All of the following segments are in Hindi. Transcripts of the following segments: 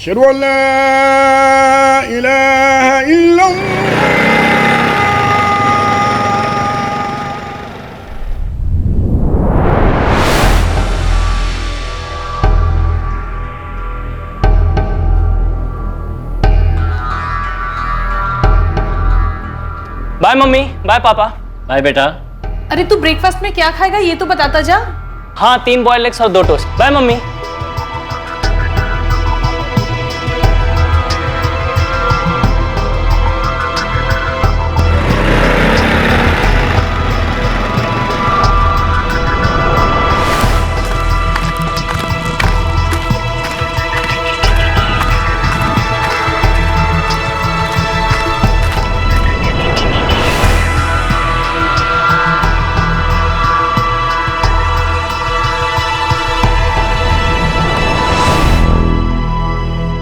अशहदु अल्ला इलाहा इल्लल्लाह। बाय मम्मी, बाय पापा। बाय बेटा। अरे तू ब्रेकफास्ट में क्या खाएगा ये तो बताता जा। हाँ, 3 बॉइल्ड एग्स और 2 टोस्ट। Bye mummy.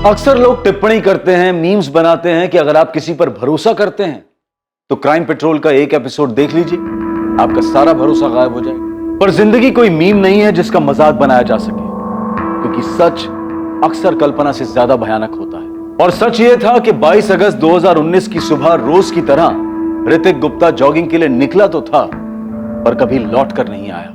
अक्सर लोग टिप्पणी करते हैं, मीम्स बनाते हैं कि अगर आप किसी पर भरोसा करते हैं तो क्राइम पेट्रोल का एक एपिसोड देख लीजिए, आपका सारा भरोसा गायब हो जाएगा। पर जिंदगी कोई मीम नहीं है जिसका मजाक बनाया जा सके, क्योंकि सच अक्सर कल्पना से ज्यादा भयानक होता है। और सच ये था कि 22 अगस्त 2019 की सुबह रोज की तरह ऋतिक गुप्ता जॉगिंग के लिए निकला तो था, पर कभी लौट कर नहीं आया।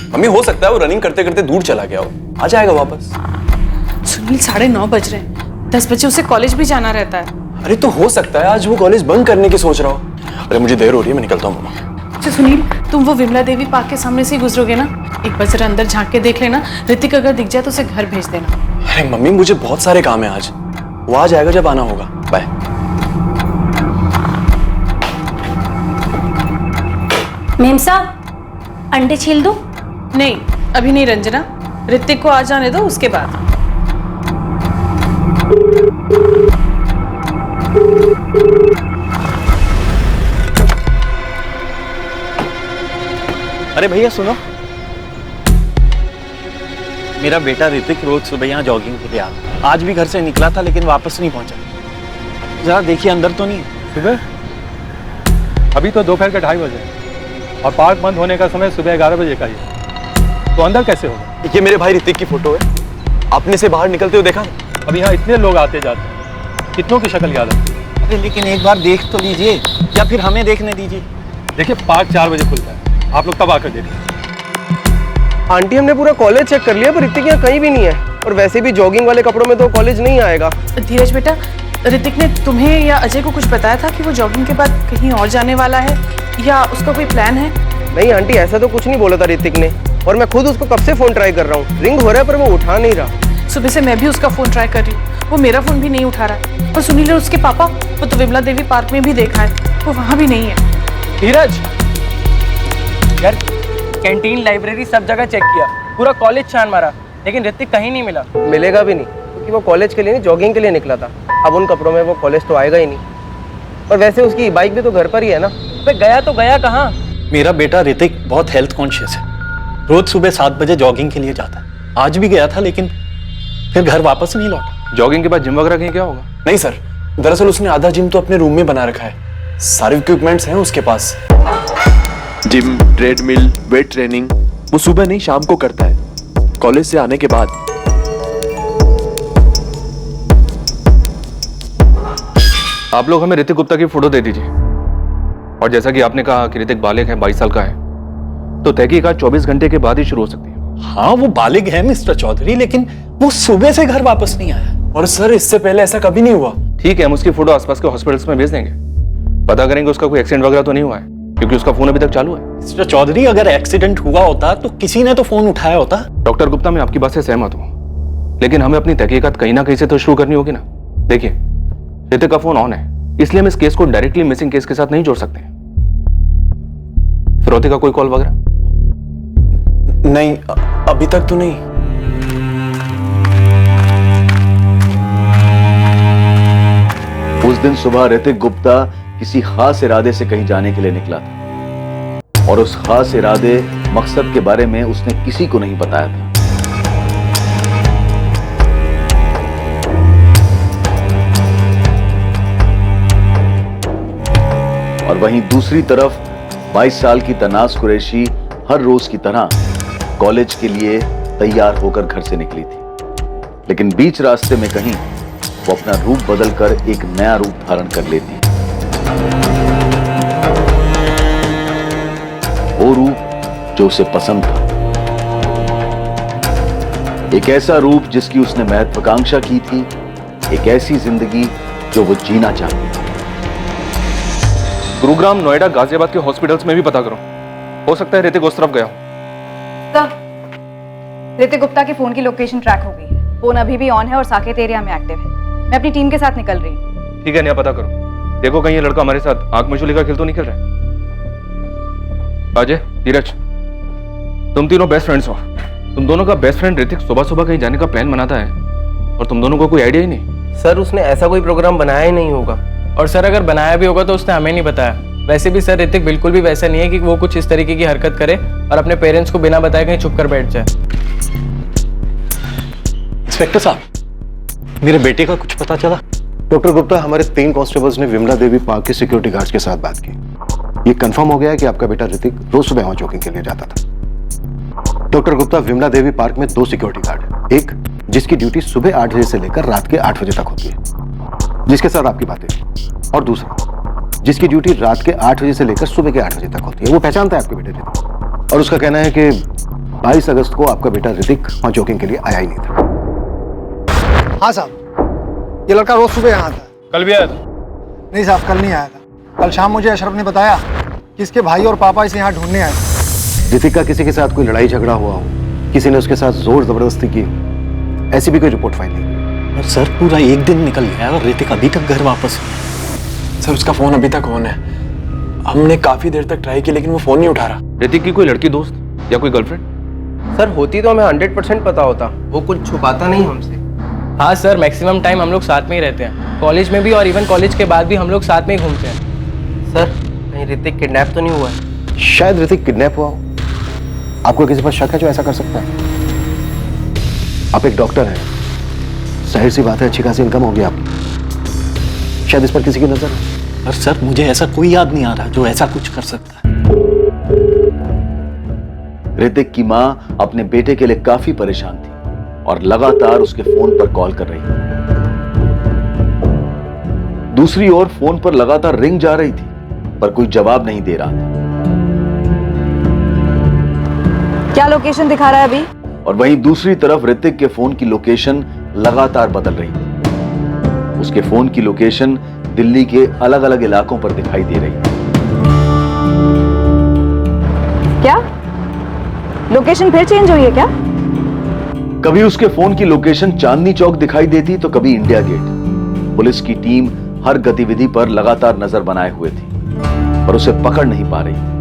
मम्मी, हो सकता है वो रनिंग करते करते दूर चला गया हो, आ जाएगा वापस। सुनील 9:30 बज रहे हैं, 10 बजे उसे कॉलेज भी जाना रहता है। अरे तो हो सकता है आज वो कॉलेज बंद करने की सोच रहा हो। अरे मुझे देर हो रही है, मैं निकलता हूँ मम्मा। अच्छा सुनील, तुम वो विमला देवी पार्क के सामने से ही गुजरोगे ना, एक बार जरा अंदर झांक के देख लेना। ऋतिक अगर दिख जाए तो उसे घर भेज देना। अरे मम्मी, मुझे बहुत सारे काम है आज, वो आ जाएगा जब आना होगा। बाय। मेम साहब, अंडे छील दूं? नहीं, अभी नहीं रंजना, ऋतिक को आ जाने दो, उसके बाद। अरे भैया सुनो, मेरा बेटा ऋतिक रोज सुबह यहाँ जॉगिंग के लिए आता, आज भी घर से निकला था लेकिन वापस नहीं पहुंचा। जरा देखिए अंदर तो नहीं है। सुबह अभी तो दोपहर के 2:30 बजे और पार्क बंद होने का समय सुबह 11 बजे का ही है, तो अंदर कैसे होगा? ये मेरे भाई ऋतिक की फोटो है, आपने से बाहर निकलते हुए देखा? अब यहाँ इतने लोग आते जाते हैं, कितनों की शक्ल याद है? अरे लेकिन एक बार देख तो लीजिए, या फिर हमें देखने दीजिए। देखिए पार्क 4 बजे खुलता है, आप लोग तब आकर देखिए। आंटी, हमने पूरा कॉलेज चेक कर लिया पर ऋतिक यहाँ कहीं भी नहीं है, और वैसे भी जॉगिंग वाले कपड़ों में तो कॉलेज नहीं आएगा। धीरज बेटा, ऋतिक ने तुम्हें या अजय को कुछ बताया था कि वो जॉगिंग के बाद कहीं और जाने वाला है, या उसका कोई प्लान है? नहीं आंटी, ऐसा तो कुछ नहीं बोला था ऋतिक ने, और मैं खुद उसको कब से फोन ट्राई कर रहा हूँ, रिंग हो रहा है पर वो उठा नहीं रहा। सुबह से मैं भी उसका फोन ट्राई कर रही हूँ, वो मेरा फोन भी नहीं उठा रहा है। और सुनील और उसके पापा, वो तो विमला देवी पार्क में भी देखा है, वो वहाँ भी नहीं है। धीरज, यार कैंटीन, लाइब्रेरी सब जगह चेक किया, पूरा कॉलेज छान मारा, लेकिन ऋतिक कहीं नहीं मिला। मिलेगा भी नहीं, क्योंकि वो कॉलेज के लिए नहीं जॉगिंग के लिए निकला था। अब उन कपड़ों में वो कॉलेज तो आएगा ही नहीं, और वैसे उसकी बाइक भी तो घर पर ही है ना। अबे गया तो गया कहाँ? मेरा बेटा ऋतिक बहुत हेल्थ कॉन्शियस है, रोज सुबह 7 बजे जॉगिंग के लिए जाता है। आज भी गया था लेकिन फिर घर वापस नहीं लौटा। जॉगिंग के बाद जिम वगैरह कहीं क्या होगा? नहीं सर, दरअसल उसने आधा जिम तो अपने रूम में बना रखा है, सारे इक्विपमेंट्स हैं उसके पास। जिम, ट्रेडमिल, वेट ट्रेनिंग वो सुबह नहीं शाम को करता है, कॉलेज से आने के बाद। आप लोग हमें ऋतिक गुप्ता की फोटो दे दीजिए, और जैसा कि आपने कहा कि ऋतिक बालिग है, 22 साल का है, तो तहकीकात 24 घंटे के बाद ही शुरू हो सकती है। हाँ वो बालिग है मिस्टर चौधरी, लेकिन वो सुबह से घर वापस नहीं आया। और सर इससे पहले ऐसा कभी नहीं हुआ। ठीक है, हम उसकी फोटो आसपास के हॉस्पिटल्स में भेज देंगे, पता करेंगे उसका कोई एक्सीडेंट वगैरह तो नहीं हुआ है, क्योंकि उसका फोन अभी तक चालू है। मिस्टर चौधरी, अगर एक्सीडेंट हुआ होता तो किसी ने तो फोन उठाया होता। डॉक्टर गुप्ता, मैं आपकी बात से सहमत हूँ, लेकिन हमें अपनी तहकीकात कहीं ना कहीं से तो शुरू करनी होगी ना। देखिए, ऋतिक का फोन ऑन है, इसलिए हम इस केस को डायरेक्टली मिसिंग केस के साथ नहीं जोड़ सकते। फिरौती का कोई कॉल वगैरह? नहीं, अभी तक तो नहीं। उस दिन सुबह ऋतिक गुप्ता किसी खास इरादे से कहीं जाने के लिए निकला था, और उस खास इरादे मकसद के बारे में उसने किसी को नहीं बताया था। और वहीं दूसरी तरफ 22 साल की तनास कुरैशी हर रोज की तरह कॉलेज के लिए तैयार होकर घर से निकली थी, लेकिन बीच रास्ते में कहीं वो अपना रूप बदलकर एक नया रूप धारण कर लेती। वो रूप जो उसे पसंद था, एक ऐसा रूप जिसकी उसने महत्वाकांक्षा की थी, एक ऐसी जिंदगी जो वो जीना चाहती थी। गुरुग्राम, नोएडा, गाजियाबाद के हॉस्पिटल्स में भी पता करो, हो सकता है ऋतिक उस तरफ गया हो। सर, ऋतिक गुप्ता के फोन की लोकेशन ट्रैक हो गई है। फोन अभी भी ऑन है और साकेत एरिया में एक्टिव है। मैं अपनी टीम के साथ निकल रही हूँ। ठीक है नेहा, पता करो, देखो कहीं ये लड़का हमारे साथ आंख मिचौली का खेल तो नहीं खेल रहा है। अजय, धीरज, तुम तीनों बेस्ट फ्रेंड्स हो। तुम दोनों का बेस्ट फ्रेंड ऋतिक सुबह सुबह कहीं जाने का प्लान बनाता है और तुम दोनों को कोई आइडिया ही नहीं। सर, उसने ऐसा कोई प्रोग्राम बनाया ही नहीं होगा। और सर अगर बनाया भी होगा तो उसने हमें नहीं बताया। वैसे भी सर ऋतिक बिल्कुल भी वैसा नहीं है कि वो कुछ इस तरीके की हरकत करे और अपने पेरेंट्स को बिना बताए कहीं छुप कर बैठ जाए। इंस्पेक्टर साहब, मेरे बेटे का कुछ पता चला? डॉक्टर गुप्ता, हमारे 3 कांस्टेबल्स ने विमला देवी पार्क के सिक्योरिटी गार्ड्स के साथ बात की। ये कंफर्म हो गया है कि आपका बेटा ऋतिक रोज सुबह वहां जॉगिंग के लिए जाता था। डॉक्टर गुप्ता, विमला देवी पार्क में 2 सिक्योरिटी गार्ड हैं। एक जिसकी ड्यूटी सुबह 8 बजे से लेकर रात के 8 बजे तक होती है, जिसके साथ आपकी बातें, और दूसरा जिसकी ड्यूटी रात के 8 बजे से लेकर सुबह के 8 बजे तक होती है। वो पहचानता है आपके बेटे ऋतिक, और उसका कहना है कि 22 अगस्त को आपका बेटा ऋतिक वहां जॉगिंग के लिए आया ही नहीं था। हाँ साहब, ये लड़का रोज सुबह यहाँ आता है। कल भी आया था? नहीं साहब, कल नहीं आया था। कल शाम मुझे अशरफ ने बताया कि इसके भाई और पापा इसे यहाँ ढूंढने आए। ऋतिक का किसी के साथ कोई लड़ाई झगड़ा हुआ हो, किसी ने उसके साथ जोर जबरदस्ती की, ऐसी भी कोई रिपोर्ट फाइल नहीं। और सर पूरा 1 दिन निकल गया और ऋतिक अभी तक घर वापस नहीं आया। सर उसका फोन अभी तक ऑन है। हमने काफी देर तक ट्राई की लेकिन वो फोन नहीं उठा रहा। ऋतिक की कोई लड़की दोस्त या कोई गर्लफ्रेंड? सर होती तो हमें 100% पता होता। वो कुछ छुपाता नहीं हमसे। हाँ सर, मैक्सिमम टाइम हम लोग साथ में ही रहते हैं। कॉलेज में भी और इवन कॉलेज के बाद भी हम लोग साथ में ही घूमते हैं। सर, कहीं ऋतिक किडनैप तो नहीं हुआ है? शायद ऋतिक किडनैप हुआ हो। आपको किसी पर शक है जो ऐसा कर सकता है? आप एक डॉक्टर हैं, जाहिर सी बात है अच्छी खासी इनकम होगी आपकी। शायद इस पर किसी की नजर है। पर सर मुझे ऐसा कोई याद नहीं आ रहा जो ऐसा कुछ कर सकता है। ऋतिक की मां अपने बेटे के लिए काफी परेशान थी और लगातार उसके फोन पर कॉल कर रही थी। दूसरी ओर फोन पर लगातार रिंग जा रही थी पर कोई जवाब नहीं दे रहा था। क्या लोकेशन दिखा रहा है अभी? और वहीं दूसरी तरफ ऋतिक के फोन की लोकेशन लगातार बदल रही थी। उसके फोन की लोकेशन दिल्ली के अलग अलग इलाकों पर दिखाई दे रही थी। क्या लोकेशन फिर चेंज हुई है क्या? कभी उसके फोन की लोकेशन चांदनी चौक दिखाई देती तो कभी इंडिया गेट। पुलिस की टीम हर गतिविधि पर लगातार नजर बनाए हुए थी पर उसे पकड़ नहीं पा रही।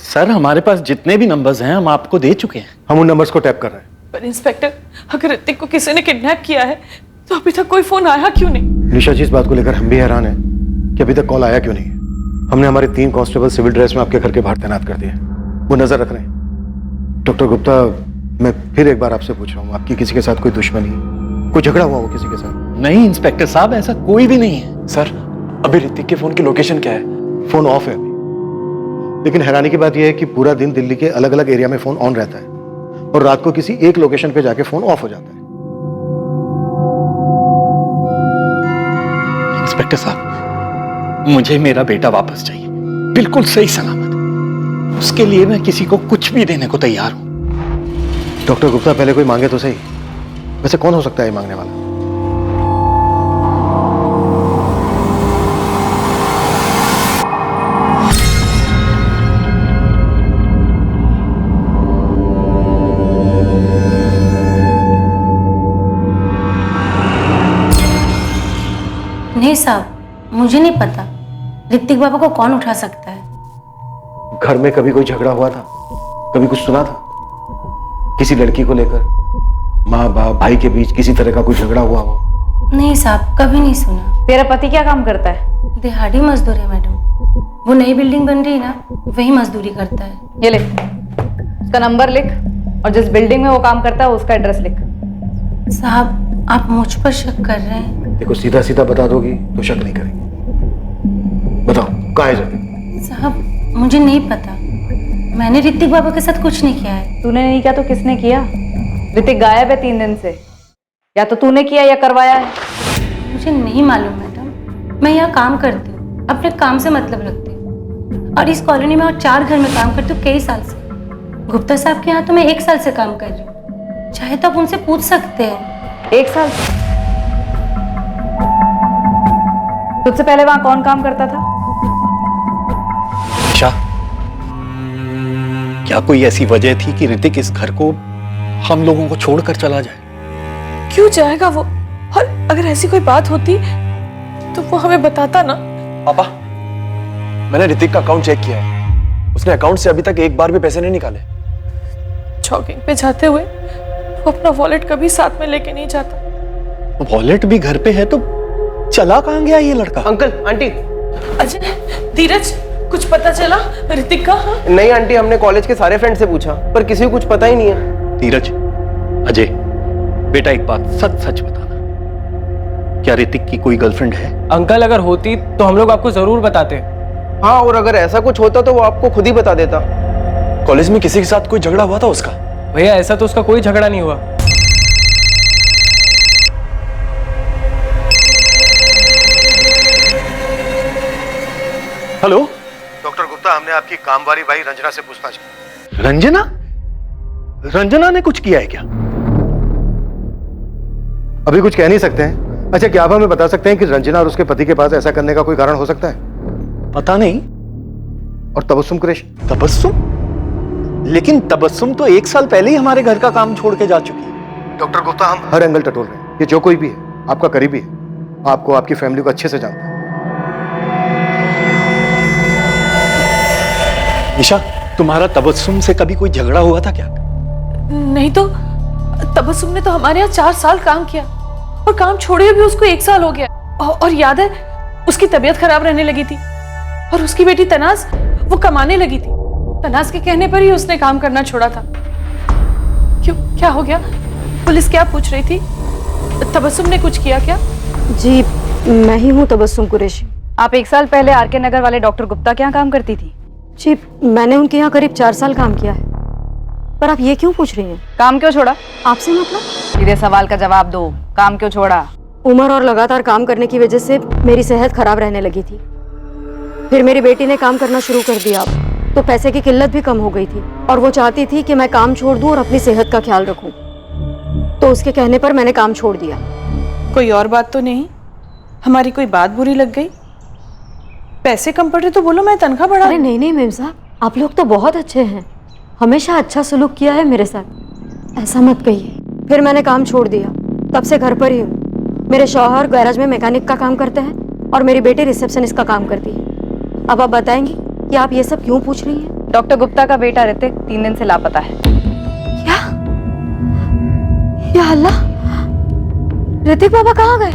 सर हमारे पास जितने भी नंबर्स हैं हम आपको दे चुके हैं। हम उन नंबर्स को टैप कर रहे हैं। पर इंस्पेक्टर, अगर ऋतिक को किसी ने किडनैप किया है तो अभी तक कोई फोन आया क्यों नहीं? निशा जी, इस बात को लेकर हम भी हैरान हैं कि अभी तक कॉल आया क्यों नहीं। हमने हमारे 3 कांस्टेबल सिविल ड्रेस में आपके घर के बाहर तैनात कर दिए, वो नजर रख रहे हैं। डॉक्टर गुप्ता, मैं फिर एक बार आपसे पूछ रहा हूँ, आपकी किसी के साथ कोई दुश्मनी, कोई झगड़ा हुआ हो किसी के साथ? नहीं इंस्पेक्टर साहब, ऐसा कोई भी नहीं है। सर अभी ऋतिक के फोन की लोकेशन क्या है? फोन ऑफ है अभी, लेकिन हैरानी की बात यह है कि पूरा दिन दिल्ली के अलग अलग एरिया में फोन ऑन रहता है और रात को किसी एक लोकेशन पे जाके फोन ऑफ हो जाता है। इंस्पेक्टर साहब, मुझे मेरा बेटा वापस चाहिए, बिल्कुल सही सलामत। उसके लिए मैं किसी को कुछ भी देने को तैयार हूं। डॉक्टर गुप्ता, पहले कोई मांगे तो सही। वैसे कौन हो सकता है ये मांगने वाला? नहीं साहब, मुझे नहीं पता ऋतिक बाबा को कौन उठा सकता है। घर में कभी कोई झगड़ा हुआ था? कभी कुछ सुना था किसी लड़की को लेकर? माँ बाप भाई के बीच किसी तरह का कोई झगड़ा हुआ हो? नहीं साहब, कभी नहीं सुना। तेरा पति क्या काम करता है? दिहाड़ी मजदूर है मैडम। वो नई बिल्डिंग बन रही है ना, वही मजदूरी करता है। ये लिख, उसका नंबर लिख और जिस बिल्डिंग में वो काम करता है उसका एड्रेस लिख। साहब आप मुझ पर शक कर रहे हैं? देखो सीधा सीधा बता दोगी तो शक नहीं करेंगे। बताओ कहाँ है रितिक? साहब मुझे नहीं पता, मैंने ऋतिक बाबा के साथ कुछ नहीं किया है। तूने नहीं किया तो किसने किया? ऋतिक गायब है 3 दिन से, या तो तूने किया या करवाया है। मुझे नहीं मालूम मैडम, मैं यहाँ काम करती हूँ, अपने काम से मतलब रखती हूँ और इस कॉलोनी में और 4 घर में काम करती हूँ कई साल से। गुप्ता साहब के यहाँ तो मैं 1 साल से काम कर रही हूँ, चाहे तो आप उनसे पूछ सकते हैं। 1 साल से? तुझसे पहले वहां कौन काम करता था? ईशा, क्या कोई ऐसी वजह थी कि ऋतिक इस घर को हम लोगों को छोड़कर चला जाए? क्यों जाएगा वो? और अगर ऐसी कोई बात होती तो वो हमें बताता ना। पापा, मैंने ऋतिक का अकाउंट चेक किया है, उसने अकाउंट से अभी तक एक बार भी पैसे नहीं निकाले। जॉगिंग पे जाते हुए वो अपना वॉलेट कभी साथ में लेके नहीं जाता। वॉलेट भी घर पे है तो चला कहाँ गया ये लड़का? Uncle, aunty. अजय, धीरज, कुछ पता चला ऋतिक का? नहीं आंटी, हमने कॉलेज के सारे फ्रेंड से पूछा पर किसी को कुछ पता ही नहीं है। धीरज, अजय, बेटा एक बात सच सच बताना, क्या ऋतिक की कोई गर्लफ्रेंड है? अंकल अगर होती तो हम लोग आपको जरूर बताते। हाँ, और अगर ऐसा कुछ होता तो वो आपको खुद ही बता देता। कॉलेज में किसी के साथ कोई झगड़ा हुआ था उसका? भैया ऐसा तो उसका कोई झगड़ा नहीं हुआ। हेलो डॉक्टर गुप्ता, हमने आपकी कामवाली भाई रंजना से पूछताछ की। रंजना? रंजना ने कुछ किया है क्या? अभी कुछ कह नहीं सकते हैं। अच्छा, क्या आप हमें बता सकते हैं कि रंजना और उसके पति के पास ऐसा करने का कोई कारण हो सकता है? पता नहीं। और तबस्सुम कुरैशी? तबस्सुम? लेकिन तबस्सुम तो 1 साल पहले ही हमारे घर का काम छोड़ के जा चुकी है। डॉक्टर गुप्ता, हम हर एंगल टटोल रहे हैं। ये जो कोई भी है आपका करीबी है, आपको आपकी फैमिली को अच्छे से जानता है। ईशा, तुम्हारा तबस्सुम से कभी कोई झगड़ा हुआ था क्या? नहीं तो तबस्सुम ने तो हमारे यहाँ 4 साल काम किया और काम छोड़े भी उसको 1 साल हो गया। और याद है, उसकी तबीयत खराब रहने लगी थी और उसकी बेटी तनाज वो कमाने लगी थी। तनाज के कहने पर ही उसने काम करना छोड़ा था। क्यों, क्या हो गया? पुलिस क्या पूछ रही थी? तबस्सुम ने कुछ किया क्या? जी, मैं ही हूँ तबस्सुम कुरैशी। आप 1 साल पहले आरके नगर वाले डॉक्टर गुप्ता के यहाँ काम करती थी? जी, मैंने उनके यहाँ करीब 4 साल काम किया है। पर आप ये क्यों पूछ रही हैं? काम क्यों छोड़ा? आपसे मतलब? सीधे सवाल का जवाब दो, काम क्यों छोड़ा? उम्र और लगातार काम करने की वजह से मेरी सेहत खराब रहने लगी थी। फिर मेरी बेटी ने काम करना शुरू कर दिया, तो पैसे की किल्लत भी कम हो गई थी और वो चाहती थी कि मैं काम छोड़ दूं और अपनी सेहत का ख्याल रखूं। तो उसके कहने पर मैंने काम छोड़ दिया। कोई और बात तो नहीं? हमारी कोई बात बुरी लग गई? पैसे कम पड़ रहे तो बोलो, मैं तनख्वाह बढ़ा। अरे नहीं नहीं मेम साहब, आप लोग तो बहुत अच्छे हैं, हमेशा अच्छा सलूक किया है मेरे साथ, ऐसा मत कहिए। फिर मैंने काम छोड़ दिया, तब से घर पर ही हूँ। मेरे शौहर गैराज में मैकेनिक का काम करते हैं और मेरी बेटी रिसेप्शनिस्ट का काम करती है। अब आप बताएंगी कि आप ये सब क्यों पूछ रही हैं? डॉक्टर गुप्ता का बेटा ऋतिक 3 दिन से लापता है। क्या? या अल्लाह, ऋतिक बाबा कहाँ गए?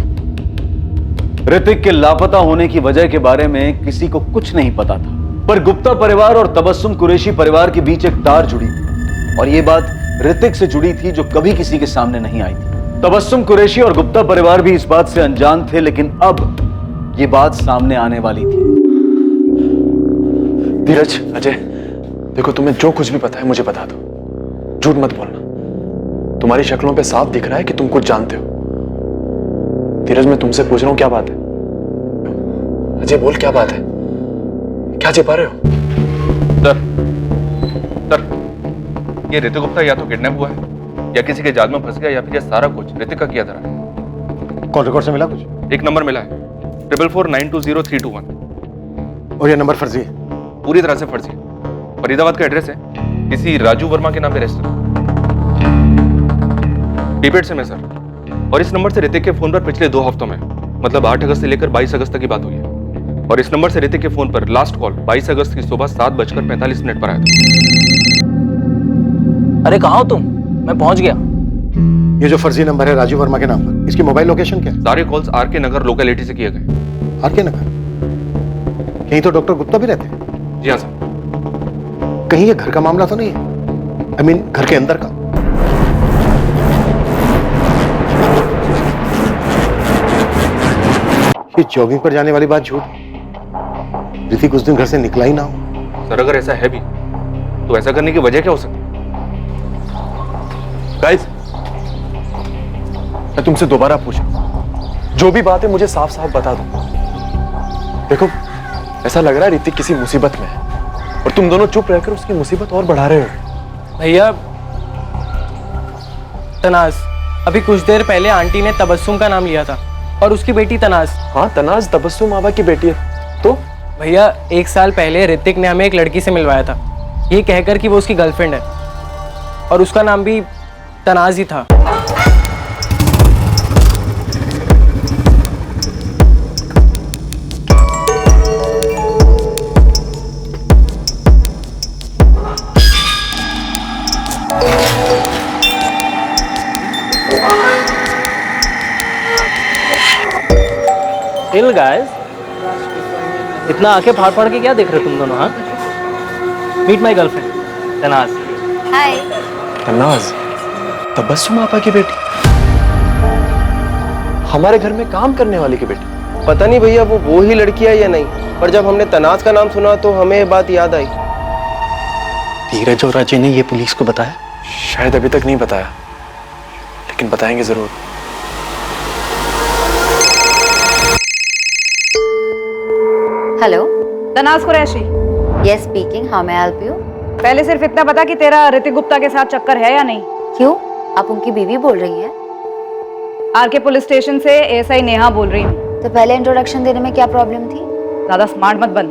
ऋतिक के लापता होने की वजह के बारे में किसी को कुछ नहीं पता था, पर गुप्ता परिवार और तबस्सुम कुरैशी परिवार के बीच एक तार जुड़ी थी और यह बात ऋतिक से जुड़ी थी जो कभी किसी के सामने नहीं आई थी। तबस्सुम कुरैशी और गुप्ता परिवार भी इस बात से अनजान थे, लेकिन अब यह बात सामने आने वाली थी। धीरज, अजय, देखो तुम्हें जो कुछ भी पता है मुझे बता दो, झूठ मत बोलना। तुम्हारी शक्लों पे साफ दिख रहा है कि तुम कुछ जानते हो। धीरज, मैं तुमसे पूछ रहा हूं क्या बात है? अजय बोल, क्या बात है? क्या छिपा रहे हो? सर, ये ऋतिक गुप्ता या तो किडनैप हुआ है या किसी के जाल में फंस गया या फिर ये सारा कुछ ऋतिक का किया धरा है। कॉल रिकॉर्ड से मिला कुछ? एक नंबर मिला है, 4449200321। और ये नंबर फर्जी है? पूरी तरह से फर्जी है। फरीदाबाद का एड्रेस है, किसी राजू वर्मा के नाम पे रेस्टोरेंट, पीपेड से मैं सर। और इस नंबर से ऋतिक के फोन पर पिछले 2 हफ्तों में, मतलब 8 अगस्त से लेकर 22 अगस्त तक की बात हुई है। और इस नंबर से ऋतिक के फोन पर लास्ट कॉल 22 अगस्त की सुबह 7:45 पर आया था। अरे कहाँ हो तुम? मैं पहुंच गया। ये जो फर्जी नंबर है राजू वर्मा के नाम पर, इसकी मोबाइल लोकेशन क्या है? सारे कॉल्स आरके नगर लोकेलिटी से किए गए। आरके नगर? यहीं तो डॉक्टर गुप्ता भी रहते हैं। जी हाँ सर। कहीं ये घर का मामला तो नहीं है? आई मीन घर के अंदर का। ये जॉगिंग पर जाने वाली बात झूठ। ऋतिक उस दिन घर से निकला ही ना हो। सर अगर ऐसा है भी तो ऐसा करने की वजह क्या हो सकती है? गाइस, मैं तुमसे दोबारा पूछूं, जो भी बात है मुझे साफ साफ बता दो। देखो, ऐसा लग रहा है ऋतिक किसी मुसीबत में है और तुम दोनों चुप रहकर उसकी मुसीबत और बढ़ा रहे हो। भैया तनाज, अभी कुछ देर पहले आंटी ने तबस्सुम का नाम लिया था और उसकी बेटी तनाज। हाँ, तनाज तबस्सुम आबा की बेटी है। तो भैया 1 साल पहले ऋतिक ने हमें एक लड़की से मिलवाया था, ये कहकर कि वो उसकी गर्लफ्रेंड है और उसका नाम भी तनाज ही था। चिल गाइस, इतना आंखें फाड़ फाड़ के क्या देख रहे हो तुम दोनों? हाँ, मीट माय गर्लफ्रेंड तनाज। हाय। तनाज तबस्सुम आपा की बेटी, हमारे घर में काम करने वाली की बेटी। पता नहीं भैया वो ही लड़की है या नहीं, पर जब हमने तनाज का नाम सुना तो हमें ये बात याद आई। धीरज और अजय ने ये पुलिस को बताया? शायद अभी तक नहीं बताया, लेकिन बताएंगे जरूर। Hello, Tanaz Qureshi. Yes speaking, how may I help you? पहले सिर्फ इतना बता कि तेरा ऋतिक गुप्ता के साथ चक्कर है या नहीं। क्यों, आप उनकी बीवी बोल रही हैं? आरके पुलिस स्टेशन से एएसआई नेहा बोल रही हूँ। तो पहले इंट्रोडक्शन देने में क्या प्रॉब्लम थी? ज्यादा स्मार्ट मत बन।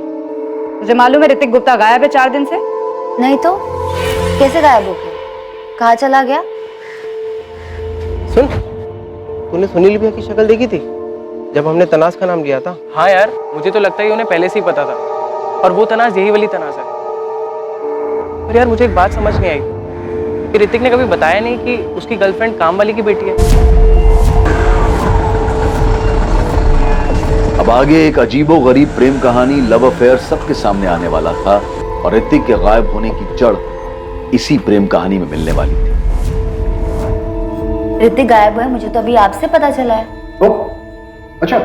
तुझे मालूम है ऋतिक गुप्ता गायब है 4 दिन से? नहीं तो कैसे गायब हो गया? कहाँ चला गया? सुन, तूने सुनील भैया की शक्ल देखी थी जब हमने तनाज का नाम लिया था? हाँ यार, मुझे तो लगता है उन्हें पहले से ही पता था और वो तनाज यही वाली तनाज है। पर यार मुझे एक बात समझ नहीं आई कि ऋतिक ने कभी बताया नहीं कि उसकी गर्लफ्रेंड काम वाली की बेटी है। अब आगे एक अजीबोगरीब प्रेम कहानी, लव अफेयर सबके सामने आने वाला था और ऋतिक के गायब होने की जड़ इसी प्रेम कहानी में मिलने वाली थी। ऋतिक गायब हुआ है, मुझे तो अभी आपसे पता चला है। अच्छा,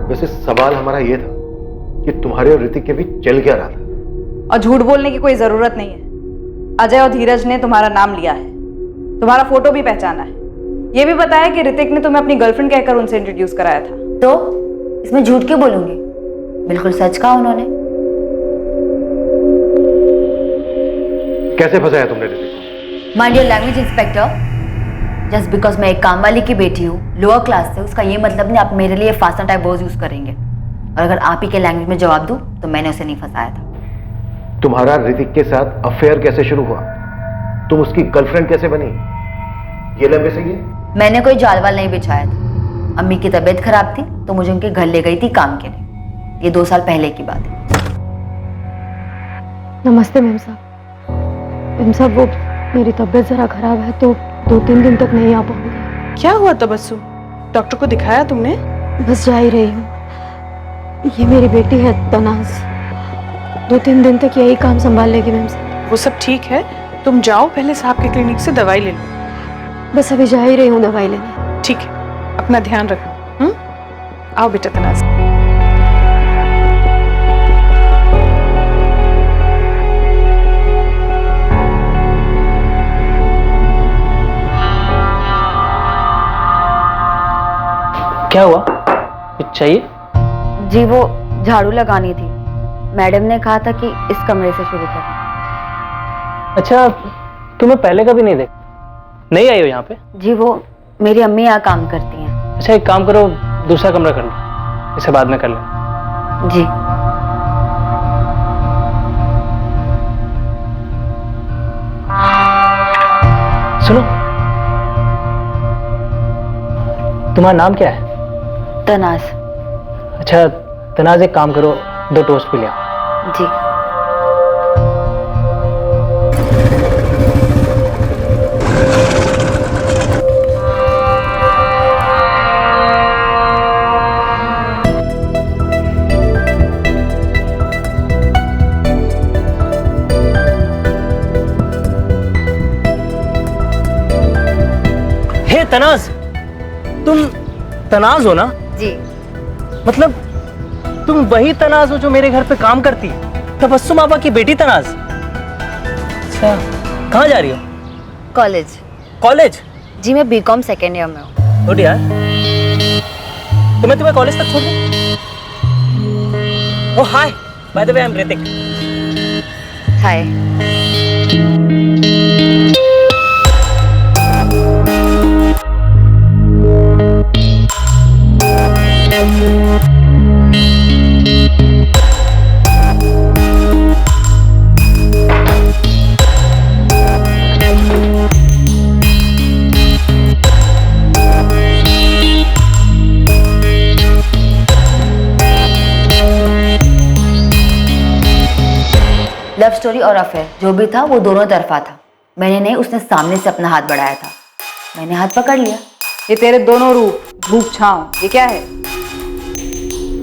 वैसे सवाल हमारा ये था कि तुम्हारे और ऋतिक के बीच चल क्या रहा था? और झूठ बोलने की कोई जरूरत नहीं है। अजय और धीरज ने तुम्हारा नाम लिया है, तुम्हारा फोटो भी पहचाना है, ये भी बताया कि ऋतिक ने तुम्हें अपनी गर्लफ्रेंड कहकर उनसे इंट्रोड्यूस कराया था। तो इसमें झूठ क्यों बोलूंगी? बिल्कुल सच कहा उन्होंने। कैसे फंसाया तुमने ऋतिक को? Mind your language inspector. Just because मैं एक काम वाली की बेटी हूँ, लोअर क्लास से, उसका ये मतलब नहीं आप मेरे लिए फास्ट टाइप वर्ड्स यूज करेंगे। और अगर आप ही के लैंग्वेज में जवाब दूं तो मैंने उसे नहीं फंसाया था। तुम्हारा ऋतिक के साथ अफेयर कैसे शुरू हुआ? तुम उसकी गर्लफ्रेंड कैसे बनी? ये लंबे सही है? मैंने कोई जालवाल नहीं बिछाया था। अम्मी की तबीयत खराब थी तो मुझे उनके घर ले गई थी काम के लिए। ये 2 साल पहले की बात है। नमस्ते मैम साहब। मैम साहब, वो मेरी तबीयत जरा खराब है तो 2-3 दिन तक नहीं आ पाऊंगी। क्या हुआ तबस्सुम? डॉक्टर को दिखाया तुमने? बस जा ही रही हूँ। ये मेरी बेटी है तनाज, 2-3 दिन तक यही काम संभाल लेगी मैम साहब। वो सब ठीक है, तुम जाओ पहले साहब के क्लिनिक से दवाई ले लो। बस अभी जा ही रही हूँ दवाई लेने। ठीक है, अपना ध्यान रखो। आओ बेटा तनाज। क्या हुआ, कुछ चाहिए? जी वो झाड़ू लगानी थी, मैडम ने कहा था कि इस कमरे से शुरू करना। अच्छा, तुम्हें पहले कभी नहीं देखा? नहीं आई हो यहाँ पे? जी वो मेरी अम्मी यहाँ काम करती हैं। अच्छा एक काम करो, दूसरा कमरा कर लो, इसे बाद में कर लेना। जी। सुनो, तुम्हारा नाम क्या है? तनाज। अच्छा तनाज, एक काम करो, 2 टोस्ट भी ले आओ। जी। तनाज, तुम तनाज हो ना? जी। मतलब तुम वही तनाज हो जो मेरे घर पे काम करती है, तबस्सुम आपा की बेटी तनाज। अच्छा, कहाँ जा रही हो? कॉलेज। कॉलेज? जी मैं बीकॉम सेकेंड ईयर में हूँ। गुड यार, तो मैं तुम्हें कॉलेज तक छोड़ दूँ? Oh hi, by the way I am Hrithik. Hi. Love story और अफेयर जो भी था वो दोनों तरफा था। मैंने नहीं, उसने सामने से अपना हाथ बढ़ाया था, मैंने हाथ पकड़ लिया। ये तेरे दोनों रूप, धूप छांव, ये क्या है?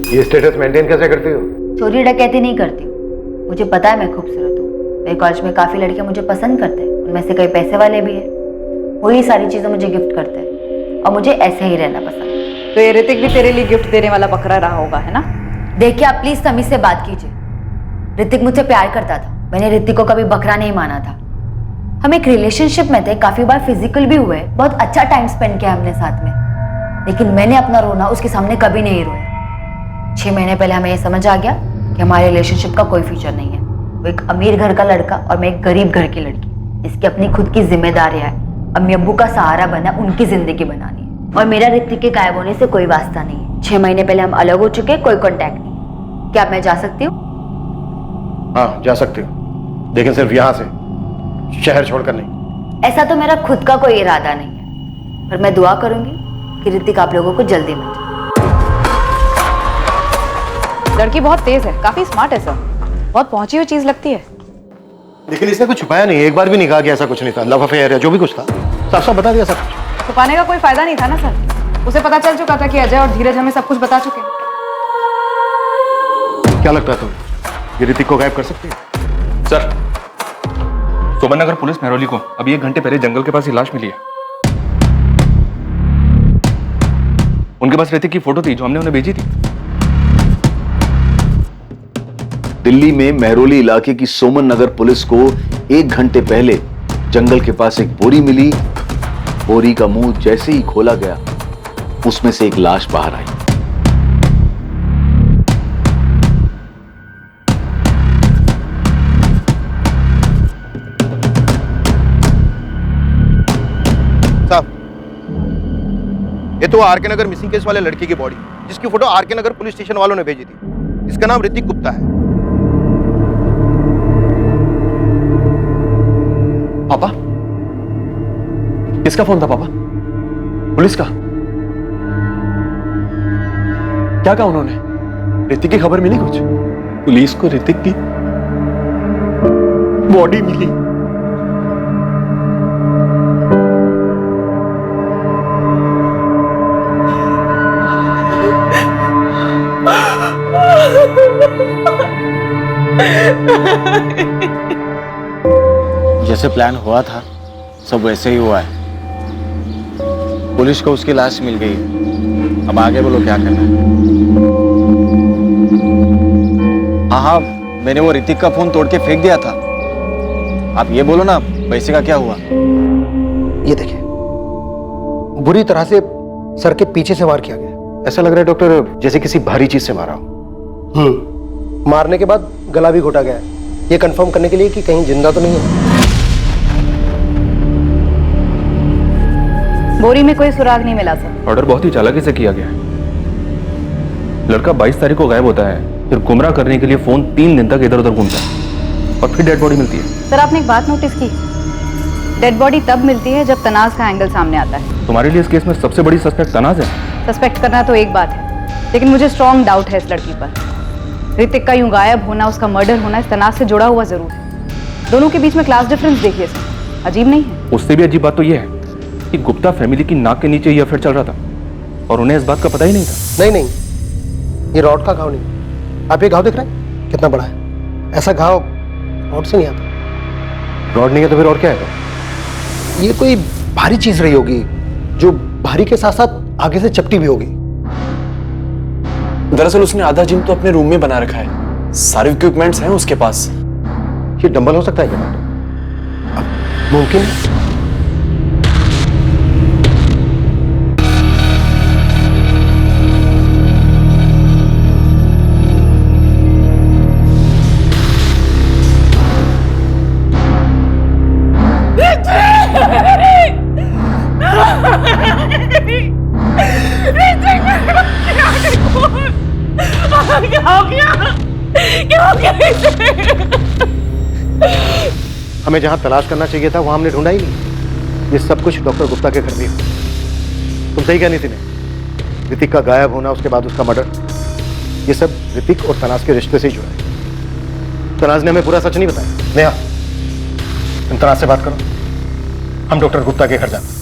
ये स्टेटस मेंटेन कैसे करती हो? चोरी डकैती नहीं करती हूँ, मुझे पता है मैं खूबसूरत हूँ। मेरे कॉलेज में काफी लड़के मुझे पसंद करते हैं, उनमें से कई पैसे वाले भी हैं। वही सारी चीजें मुझे गिफ्ट करते हैं और मुझे ऐसे ही रहना पसंद है। तो ये ऋतिक भी तेरे लिए गिफ्ट देने वाला बकरा रहा होगा, है ना? देखिए आप प्लीज समीर से बात कीजिए। ऋतिक मुझसे प्यार करता था, मैंने ऋतिक को कभी बकरा नहीं माना था। हम एक रिलेशनशिप में थे, काफी बार फिजिकल भी हुए, बहुत अच्छा टाइम स्पेंड किया हमने साथ में, लेकिन मैंने अपना रोना उसके सामने कभी नहीं रोया। 6 महीने पहले हमें ये समझ आ गया कि हमारे रिलेशनशिप का कोई फ्यूचर नहीं है। वो एक अमीर घर का लड़का और मैं एक गरीब घर की लड़की। इसकी अपनी खुद की जिम्मेदारी है, अम्मी अब्बू का सहारा बना, उनकी जिंदगी बनानी है। और मेरा ऋतिक के गायब होने से कोई वास्ता नहीं है। 6 महीने पहले हम अलग हो चुके, कोई कॉन्टैक्ट नहीं। क्या मैं जा सकती हूँ? हाँ जा सकती हो, लेकिन सिर्फ यहां से, शहर छोड़कर नहीं। ऐसा तो मेरा खुद का कोई इरादा नहीं है, पर मैं दुआ करूंगी कि ऋतिक आप लोगों को जल्दी मिल जाए। लड़की बहुत तेज है, काफी स्मार्ट है सर, बहुत पहुंची हुई चीज लगती है। लेकिन इसने कुछ छुपाया नहीं, एक बार भी नहीं कहा कि ऐसा कुछ नहीं था, लव अफेयर है, जो भी कुछ था साफ साफ बता दिया सब कुछ। छुपाने का कोई फायदा नहीं था ना सर, उसे पता चल चुका था कि अजय और धीरज हमें सब कुछ बता चुके हैं। क्या लगता है तुम्हें, ये ऋतिक को गायब कर सकती है? सर, सोमन नगर पुलिस मेहरौली को अभी 1 घंटे पहले जंगल के पास ये लाश मिली है। उनके पास ऋतिक की फोटो थी जो हमने उन्हें भेजी थी। दिल्ली में मेहरौली इलाके की सोमन नगर पुलिस को 1 घंटे पहले जंगल के पास एक बोरी मिली। बोरी का मुंह जैसे ही खोला गया, उसमें से एक लाश बाहर आई। ये तो आर के नगर मिसिंग केस वाले लड़के की बॉडी, जिसकी फोटो आर के नगर पुलिस स्टेशन वालों ने भेजी थी। इसका नाम ऋतिक गुप्ता है। पापा, किसका फोन था पापा? पुलिस का? क्या कहा उन्होंने? ऋतिक की खबर मिली कुछ? पुलिस को ऋतिक की बॉडी मिली। जैसे प्लान हुआ था सब वैसे ही हुआ है। पुलिस को उसकी लाश मिल गई, अब आगे बोलो क्या करना है। हाँ, मैंने वो ऋतिक का फोन तोड़ के फेंक दिया था। आप ये बोलो ना, पैसे का क्या हुआ? ये देखिए, बुरी तरह से सर के पीछे से वार किया गया। ऐसा लग रहा है डॉक्टर जैसे किसी भारी चीज से मारा हो। मारने के बाद गला भी घोटा गया है, ये कंफर्म करने के लिए कि कहीं जिंदा तो नहीं है। बोरी में कोई सुराग नहीं मिला सर। ऑर्डर बहुत ही चालाकी से किया गया है। लड़का 22 तारीख को गायब होता है, फिर गुमराह करने के लिए फोन 3 दिन तक इधर उधर घूमता है और फिर डेड बॉडी मिलती है। सर आपने एक बात नोटिस की, डेड बॉडी तब मिलती है जब तनाज का एंगल सामने आता है। तुम्हारे लिए इस केस में सबसे बड़ी सस्पेक्ट तनाज है। सस्पेक्ट करना तो एक बात है, लेकिन मुझे स्ट्रॉन्ग डाउट है इस लड़की पर। ऋतिक का यूं गायब होना, उसका मर्डर होना इस तनाज से जुड़ा हुआ जरूर है। दोनों के बीच में क्लास डिफरेंस देखिए सर, अजीब नहीं है? उससे भी अजीब बात तो यह है कि गुप्ता फैमिली की नाक के नीचे ये अफेयर चल रहा था और उन्हें इस बात का पता ही नहीं था। नहीं, ये रॉड का घाव नहीं। आप ये घाव देख रहे हैं कितना बड़ा है? ऐसा घाव रॉड से नहीं आता। रॉड नहीं है तो फिर और क्या है? ये कोई भारी चीज रही होगी, जो भारी के साथ साथ आगे से चपटी भी होगी। दरअसल उसने आधा जिम तो अपने रूम में बना रखा है, सारे इक्विपमेंट्स हैं उसके पास। ये डंबल हो सकता है क्या डॉक्टर? अब मुमकिन है? हमें जहां तलाश करना चाहिए था वहां हमने ढूंढा ही नहीं। ये सब कुछ डॉक्टर गुप्ता के घर में हुआ। तुम सही कहनी थी ने, ऋतिक का गायब होना, उसके बाद उसका मर्डर, ये सब ऋतिक और तनाज के रिश्ते से ही जुड़ा है। तनाज ने हमें पूरा सच नहीं बताया। नेहा, तुम तनाज से बात करो, हम डॉक्टर गुप्ता के घर जाते।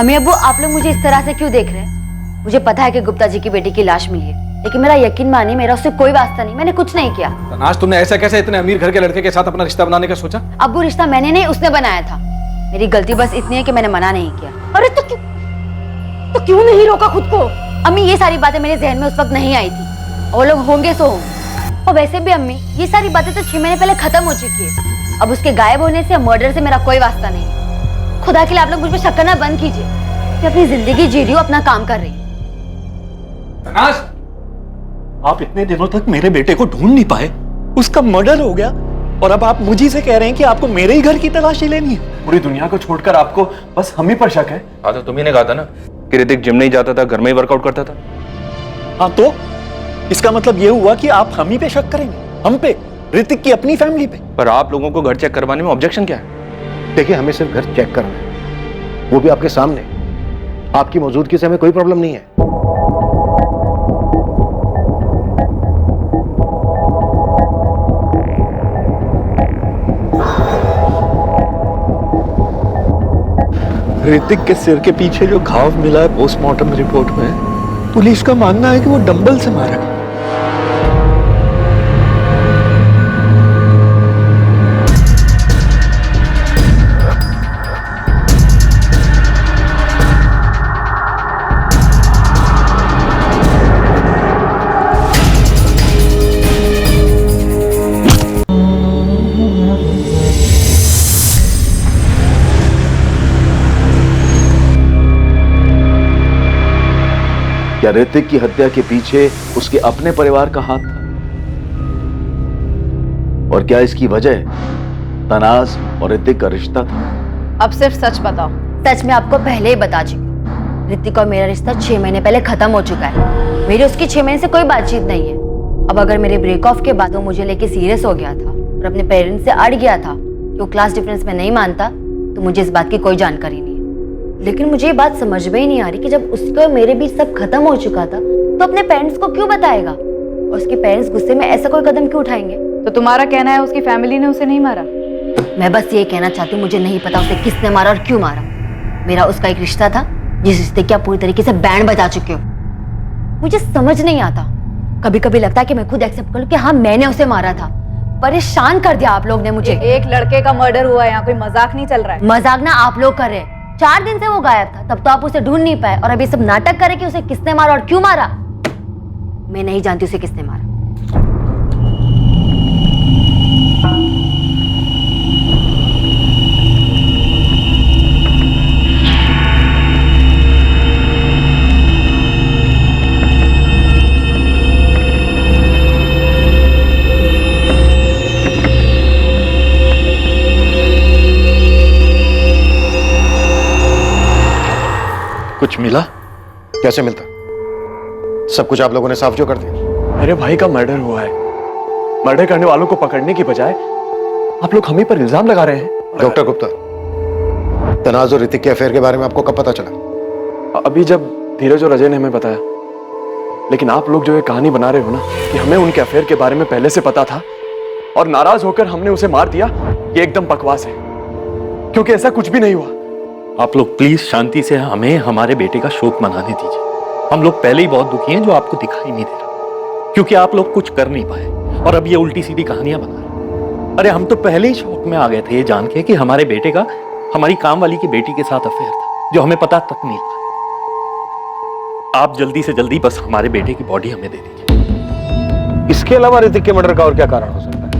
अम्मी अब्बू, आप लोग मुझे इस तरह से क्यों देख रहे हैं? मुझे पता है कि गुप्ता जी की बेटी की लाश मिली है, लेकिन मेरा यकीन मानिए, मेरा उससे कोई वास्ता नहीं, मैंने कुछ नहीं किया। तनाज, तुमने ऐसा कैसे इतने अमीर घर के लड़के के साथ अपना रिश्ता बनाने का सोचा? अब्बू, रिश्ता मैंने नहीं, उसने बनाया था। मेरी गलती बस इतनी है कि मैंने मना नहीं किया। अरे तो क्यों नहीं रोका खुद को? अम्मी, ये सारी बातें मेरे जहन में उस वक्त नहीं आई थी। वो लोग होंगे सो होंगे। और वैसे भी अम्मी, ये सारी बातें तो 6 महीने पहले खत्म हो चुकी है। अब उसके गायब होने से, मर्डर से मेरा कोई वास्ता नहीं है। खुदा के लिए आप लोग मुझ पर शक करना बंद कीजिए। मैं अपनी जिंदगी जी रही हूँ, अपना काम कर रही हूँ। तनाज, आप इतने दिनों तक मेरे बेटे को ढूंढ नहीं पाए, उसका मर्डर हो गया, और अब आप मुझी से कह रहे हैं कि आपको मेरे ही घर की तलाशी लेनी है। पूरी दुनिया को छोड़कर आपको बस हम ही पर शक है। हाँ तो तुम्ही ने कहा था ना कि ऋतिक जिम नहीं जाता था, घर में ही वर्कआउट करता था। हाँ तो इसका मतलब ये हुआ कि आप हम ही पे शक करेंगे, हम पे, ऋतिक की अपनी फैमिली पे। पर आप लोगों को घर चेक करवाने में ऑब्जेक्शन क्या है? देखिए, हमें सिर्फ घर चेक करना है, वो भी आपके सामने। आपकी मौजूदगी से हमें कोई प्रॉब्लम नहीं है। ऋतिक के सिर के पीछे जो घाव मिला है पोस्टमार्टम रिपोर्ट में, पुलिस का मानना है कि वो डंबल से मारा गया। क्या ऋतिक की हत्या के पीछे उसके अपने परिवार का हाथ था? और क्या इसकी वजह तनाज और ऋतिक का रिश्ता था? अब सिर्फ सच बताओ। सच मैं आपको पहले ही बता चुकी हूँ। ऋतिक और मेरा रिश्ता 6 महीने पहले खत्म हो चुका है। मेरी उसकी 6 महीने से कोई बातचीत नहीं है। अब अगर मेरे ब्रेक ऑफ के बाद वो मुझे लेके सीरियस हो गया था और अपने पेरेंट्स से अड़ गया था कि वो क्लास डिफरेंस में नहीं मानता, तो मुझे इस बात की कोई जानकारी नहीं है। लेकिन मुझे ये बात समझ में ही नहीं आ रही कि जब उसके और मेरे बीच सब खत्म हो चुका था, तो अपने पेरेंट्स को क्यों बताएगा, और उसके पेरेंट्स गुस्से में ऐसा कोई कदम क्यों उठाएंगे? तो तुम्हारा कहना है उसकी फैमिली ने उसे नहीं मारा? मैं बस ये कहना चाहती हूँ, मुझे नहीं पता उसे किसने मारा और क्यों मारा। मेरा उसका एक रिश्ता था, जिस रिश्ते की आप पूरी तरीके से बैंड बजा चुके हो। मुझे समझ नहीं आता। कभी कभी लगता है कि मैं खुद एक्सेप्ट कर लूं कि हाँ, मैंने उसे मारा था। परेशान कर दिया आप लोग ने मुझे। एक लड़के का मर्डर हुआ है, यहाँ कोई मजाक नहीं चल रहा है। मजाक ना आप लोग कर रहे हैं। 4 दिन से वो गायब था, तब तो आप उसे ढूंढ नहीं पाए, और अभी सब नाटक करे कि उसे किसने मारा और क्यों मारा। मैं नहीं जानती उसे किसने मारा। कुछ मिला? कैसे मिलता? सब कुछ आप लोगों ने साफ जो कर दिया। मेरे भाई का मर्डर हुआ है। मर्डर करने वालों को पकड़ने की बजाय आप लोग हम ही पर इल्जाम लगा रहे हैं। डॉक्टर गुप्ता, तनाज और ऋतिक के अफेयर के बारे में आपको कब पता चला? अभी जब धीरज और अजय ने हमें बताया। लेकिन आप लोग जो ये कहानी बना रहे हो ना कि हमें उनके अफेयर के बारे में पहले से पता था और नाराज होकर हमने उसे मार दिया, ये एकदम बकवास है, क्योंकि ऐसा कुछ भी नहीं हुआ। आप लोग प्लीज शांति से हमें हमारे बेटे का शोक मनाने दीजिए। हम लोग पहले ही बहुत दुखी हैं, जो आपको दिखाई नहीं दे रहा, क्योंकि आप लोग कुछ कर नहीं पाए और अब ये उल्टी सीधी कहानियां बना रहे। अरे हम तो पहले ही शौक में आ गए थे ये जान के कि हमारे बेटे का हमारी काम वाली की बेटी के साथ अफेयर था, जो हमें पता तक नहीं था। आप जल्दी से जल्दी बस हमारे बेटे की बॉडी हमें दे दीजिए। इसके अलावा ऋतिक के मर्डर का और क्या कारण हो सकता है?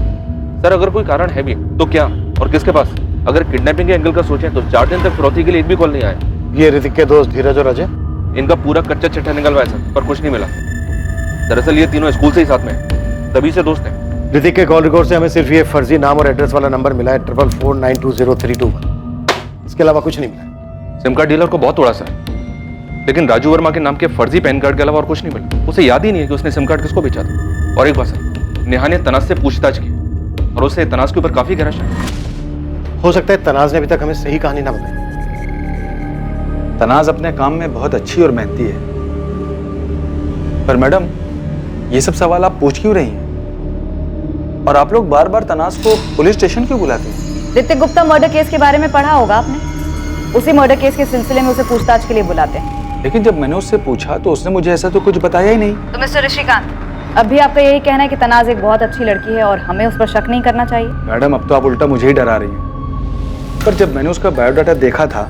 सर अगर कोई कारण है भी तो क्या और किसके पास? अगर किडनैपिंग के एंगल का सोचें तो 4 दिन तक फिरौती के लिए एक भी कॉल नहीं आया। ये ऋतिक के दोस्त धीरज और अजय? इनका पूरा कच्चा चिट्ठा निकलवाया सर, पर कुछ नहीं मिला। दरअसल ये तीनों स्कूल से ही साथ में हैं, तभी से दोस्त हैं। ऋतिक के कॉल रिकॉर्ड से हमें सिर्फ ये फर्जी नाम और एड्रेस वाला नंबर मिला है 44492032। इसके अलावा कुछ नहीं मिला। सिम कार्ड डीलर को बहुत तोड़ा सर, लेकिन राजू वर्मा के नाम के फर्जी पैन कार्ड के अलावा और कुछ नहीं मिला। उसे याद ही नहीं है कि उसने सिम कार्ड किसको बेचा था। और एक बात सर, नेहा ने तनाज से पूछताछ की और उसे तनाज के ऊपर काफी गहरा शक। हो सकता है तनाज ने अभी तक हमें सही कहानी ना बताई। तनाज अपने काम में बहुत अच्छी और मेहनती है। पर मैडम, ये सब सवाल आप पूछ क्यों रही हैं? और आप लोग बार बार तनाज को पुलिस स्टेशन क्यों बुलाते हैं? ऋतिक गुप्ता मर्डर केस के बारे में पढ़ा होगा आपने। उसी मर्डर केस के सिलसिले में उसे पूछताछ के लिए बुलाते हैं। लेकिन जब मैंने उससे पूछा तो उसने मुझे ऐसा तो कुछ बताया ही नहीं। तो मिस्टर ऋषिकांत, अब भी आपका यही कहना है कि तनाज एक बहुत अच्छी लड़की है और हमें उस पर शक नहीं करना चाहिए? मैडम, अब तो आप उल्टा मुझे ही डरा रही हैं। पर जब मैंने उसका बायोडाटा देखा था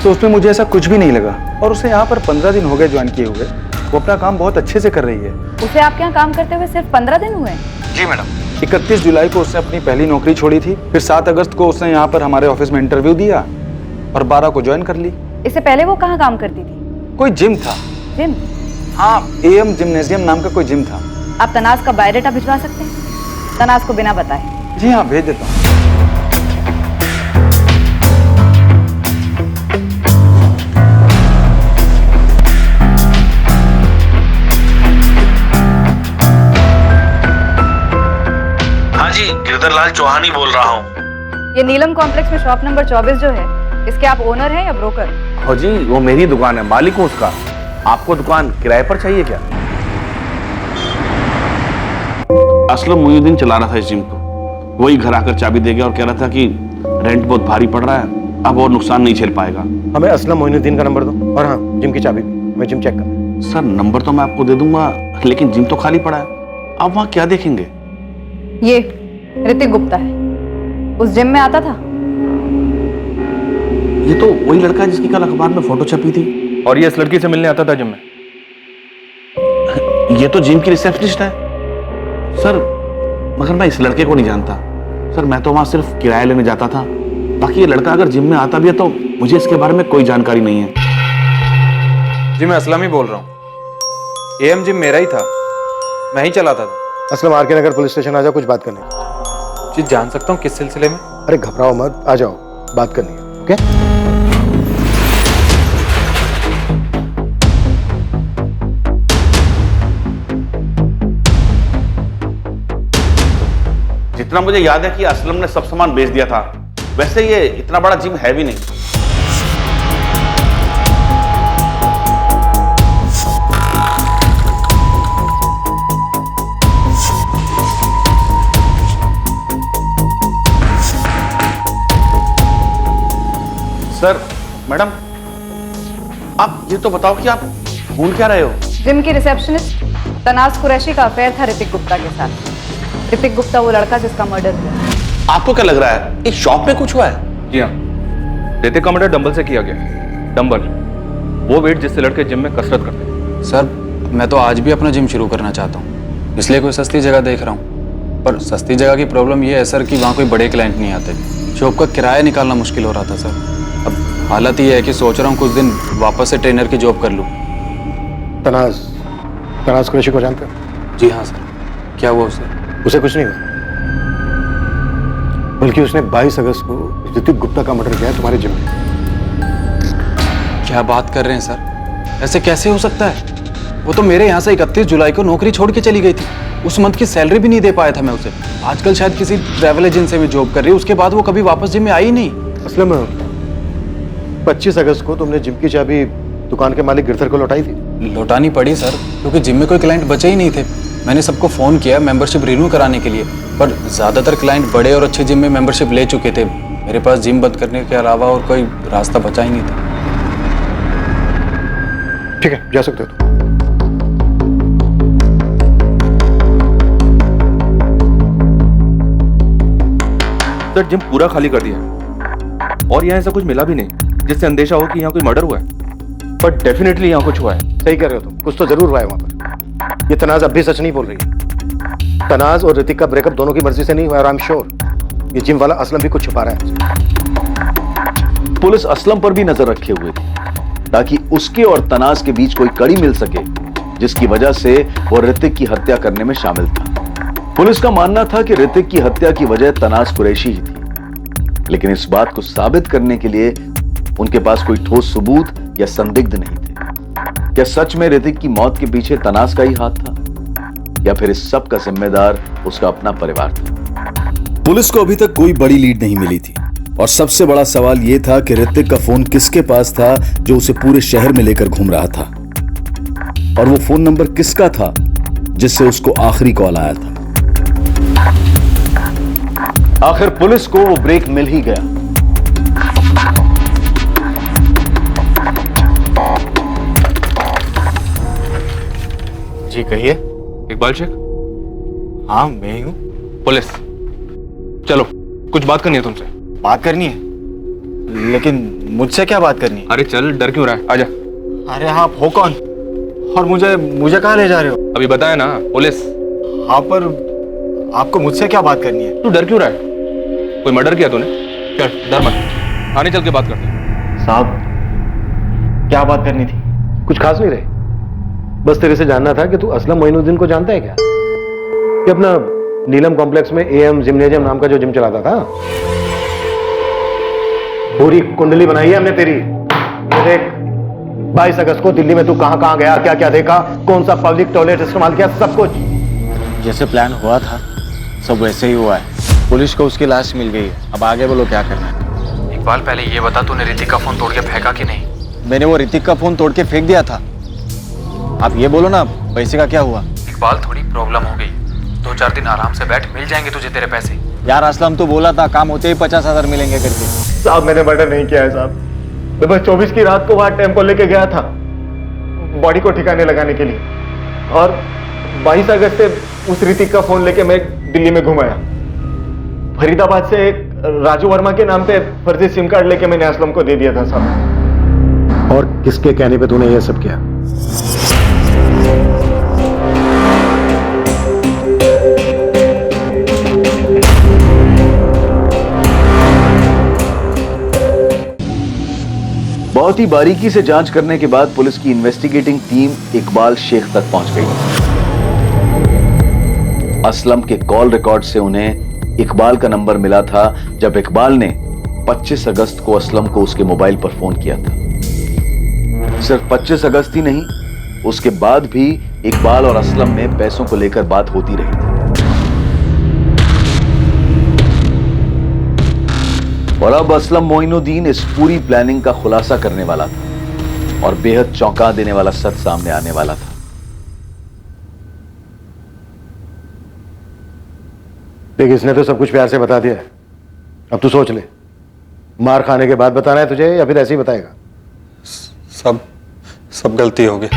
तो उसमें मुझे ऐसा कुछ भी नहीं लगा। और उसे यहाँ पर 15 दिन हो गए ज्वाइन किए हुए। वो अपना काम बहुत अच्छे से कर रही है। उसे आपके यहाँ काम करते हुए सिर्फ 15 दिन हुए? जी मैडम। 31 जुलाई को उसने अपनी पहली नौकरी छोड़ी थी। फिर 7 अगस्त को उसने यहाँ पर हमारे ऑफिस में इंटरव्यू दिया और 12 को ज्वाइन कर ली। इससे पहले वो कहाँ काम करती थी? कोई जिम था। जिम? हाँ, AM जिम्नेजियम नाम का कोई जिम था। आप तनाज का बायोडाटा भिजवा सकते हैं तनाज को बिना बताए? जी हाँ, भेज देता हूँ। हाँ जी, गिरधरलाल चौहान ही बोल रहा हूँ। ये नीलम कॉम्प्लेक्स में शॉप नंबर 24 जो है, इसके आप ओनर हैं या ब्रोकर? हो जी, वो मेरी दुकान है, मालिक हूँ उसका। आपको दुकान किराए पर चाहिए क्या? असलम मुईउद्दीन चला रहा था इस जिम को। वही घर आकर चाबी दे गया और कह रहा था कि रेंट बहुत भारी पड़ रहा है, अब और नुकसान नहीं झेल पाएगा। हमें असलम मोइनुद्दीन का नंबर दो और हाँ, जिम की चाबी भी। मैं जिम चेक कर। सर नंबर तो मैं आपको दे दूंगा, लेकिन जिम तो खाली पड़ा है। आप वहाँ क्या देखेंगे? ये ऋतिक गुप्ता है, उस जिम में आता था। ये तो वही लड़का है जिसकी कल अखबार में फोटो छपी थी। और ये इस लड़की से मिलने आता था जिम में। ये तो जिम की रिसेप्शनिस्ट है सर, मगर मैं इस लड़के को नहीं जानता सर। मैं तो वहां सिर्फ किराया लेने जाता था। बाकी ये लड़का अगर जिम में आता भी है तो मुझे इसके बारे में कोई जानकारी नहीं है। जी मैं असलम ही बोल रहा हूँ। AM जिम मेरा ही था, मैं ही चलाता था। असलम, RK नगर पुलिस स्टेशन आ जाओ, कुछ बात करनी। जी जान सकता हूँ किस सिलसिले में? अरे घबराओ मत, आ जाओ, बात करनी है। ओके? जितना मुझे याद है कि असलम ने सब सामान बेच दिया था। वैसे ये इतना बड़ा जिम है भी नहीं। सर, मैडम, आप ये तो बताओ कि आप ढूंढ क्या रहे हो? जिम की रिसेप्शनिस्ट तनाज कुरैशी का अफेयर था ऋतिक गुप्ता के साथ। ऋतिक गुप्ता वो लड़का जिसका मर्डर हुआ। आपको क्या लग रहा है, इस शॉप में कुछ हुआ है? जी हाँ, ऋतिक का मर्डर डंबल से किया गया। डंबल, वो वेट जिससे लड़के जिम में कसरत करते हैं। सर, मैं तो आज भी अपना जिम शुरू करना चाहता हूँ, इसलिए कोई सस्ती जगह देख रहा हूँ। पर सस्ती जगह की प्रॉब्लम ये है सर कि वहाँ कोई बड़े क्लाइंट नहीं आते। शॉप का किराया निकालना मुश्किल हो रहा था सर। अब हालत ये है कि सोच रहा हूँ कुछ दिन वापस से ट्रेनर की जॉब कर लूँ। तनाज कुरैशी को जानते हो? जी हाँ सर। क्या हुआ उसे कुछ नहीं हुआ, बल्कि उसने 22 अगस्त को ऋतिक गुप्ता का मर्डर किया है तुम्हारे जिम में। क्या बात कर रहे हैं सर? ऐसे कैसे हो सकता है? वो तो मेरे यहाँ से 31 जुलाई को नौकरी छोड़ के चली गई थी। उस मंथ की सैलरी भी नहीं दे पाया था मैं उसे। आजकल शायद किसी ट्रैवल एजेंसी में जॉब कर रही है। उसके बाद वो कभी वापस जिम में आई ही नहीं। असलम, 25 अगस्त को तुमने जिम की चाबी दुकान के मालिक गिरधर को लौटाई थी। लौटानी पड़ी सर, क्योंकि जिम में कोई क्लाइंट बचे ही नहीं थे। मैंने सबको फ़ोन किया मेंबरशिप रिन्यू कराने के लिए, पर ज़्यादातर क्लाइंट बड़े और अच्छे जिम में मेंबरशिप ले चुके थे। मेरे पास जिम बंद करने के अलावा और कोई रास्ता बचा ही नहीं था। ठीक है, जा सकते हो। सर, जिम पूरा खाली कर दिया है और यहाँ ऐसा कुछ मिला भी नहीं जिससे अंदेशा हो कि यहाँ कोई मर्डर हुआ है। पर डेफिनेटली यहाँ कुछ हुआ है। सही कह रहे हो तुम, कुछ तो जरूर हुआ है वहां पर। ये तनाज अब भी सच नहीं बोल रही है। तनाज और ऋतिक का ब्रेकअप दोनों की मर्जी से नहीं हुआ, और आई एम श्योर ये जिम वाला असलम भी कुछ छुपा रहा है। पुलिस असलम पर भी नजर रखे हुए थी ताकि उसके और तनाज के बीच कोई कड़ी मिल सके जिसकी वजह से वो ऋतिक की हत्या करने में शामिल था। पुलिस का मानना था कि ऋतिक की हत्या की वजह तनाज कुरैशी ही थी, लेकिन इस बात को साबित करने के लिए उनके पास कोई ठोस सबूत या संदिग्ध नहीं थे। क्या सच में ऋतिक की मौत के पीछे तनाज का ही हाथ था, या फिर इस सब का जिम्मेदार उसका अपना परिवार था? पुलिस को अभी तक कोई बड़ी लीड नहीं मिली थी, और सबसे बड़ा सवाल यह था कि ऋतिक का फोन किसके पास था जो उसे पूरे शहर में लेकर घूम रहा था, और वो फोन नंबर किसका था जिससे उसको आखिरी कॉल आया था। आखिर पुलिस को वो ब्रेक मिल ही गया। जी कहिए। इकबाल शेख? हाँ मैं ही हूँ। पुलिस, चलो कुछ बात करनी है तुमसे। बात करनी है? लेकिन मुझसे क्या बात करनी है? अरे चल, डर क्यों रहा है, आजा। अरे आप हो कौन, और मुझे कहाँ ले जा रहे हो? अभी बताया ना, पुलिस। हाँ पर आपको मुझसे क्या बात करनी है? तू डर क्यों रहा है? कोई मर्डर किया तूने? चल डर मत, आने चल के बात करते हैं। साहब क्या बात करनी थी? कुछ खास नहीं रहे, बस तेरे से जानना था कि तू असलम मोइनुद्दीन को जानता है क्या? कि अपना नीलम कॉम्प्लेक्स में एएम जिम्नेजियम नाम का जो जिम चलाता था। पूरी कुंडली बनाई है हमने तेरी। ये देख, 22 अगस्त को दिल्ली में तू कहां कहां गया, क्या क्या देखा, कौन सा पब्लिक टॉयलेट इस्तेमाल किया, सब कुछ। जैसे प्लान हुआ था सब वैसे ही हुआ है। पुलिस को उसकी लाश मिल गई है, अब आगे बोलो क्या करना है। इकबाल पहले ये बता, तूने ऋतिक का फोन तोड़ के फेंका कि नहीं? मैंने वो ऋतिक का फोन तोड़ के फेंक दिया था। आप ये बोलो ना, पैसे का क्या हुआ? इकबाल थोड़ी प्रॉब्लम हो गई, 2-4 दिन आराम से बैठ, मिल जाएंगे तुझे तेरे पैसे। यार असलम तो बोला था काम होते ही 50,000 मिलेंगे करके। साहब मैंने मर्डर नहीं किया है साहब, मैं बस 24 की रात को वहां टेम्पो लेके गया था बॉडी को ठिकाने लगाने के लिए, और 22 अगस्त से उस ऋतिक का फोन लेके मैं दिल्ली में घुमाया। फरीदाबाद से एक राजू वर्मा के नाम पे फर्जी सिम कार्ड लेके मैंने असलम को दे दिया था साहब। और किसके कहने पे तूने ये सब किया? बहुत ही बारीकी से जांच करने के बाद पुलिस की इन्वेस्टिगेटिंग टीम इकबाल शेख तक पहुंच गई। असलम के कॉल रिकॉर्ड से उन्हें इकबाल का नंबर मिला था जब इकबाल ने 25 अगस्त को असलम को उसके मोबाइल पर फोन किया था। सिर्फ 25 अगस्त ही नहीं, उसके बाद भी इकबाल और असलम में पैसों को लेकर बात होती रही थी। और अब असलम मोइनुद्दीन इस पूरी प्लानिंग का खुलासा करने वाला था और बेहद चौंका देने वाला सच सामने आने वाला था। देख, इसने तो सब कुछ प्यार से बता दिया है, अब तू सोच ले, मार खाने के बाद बताना है तुझे या फिर ऐसे ही बताएगा? सब गलती हो गई।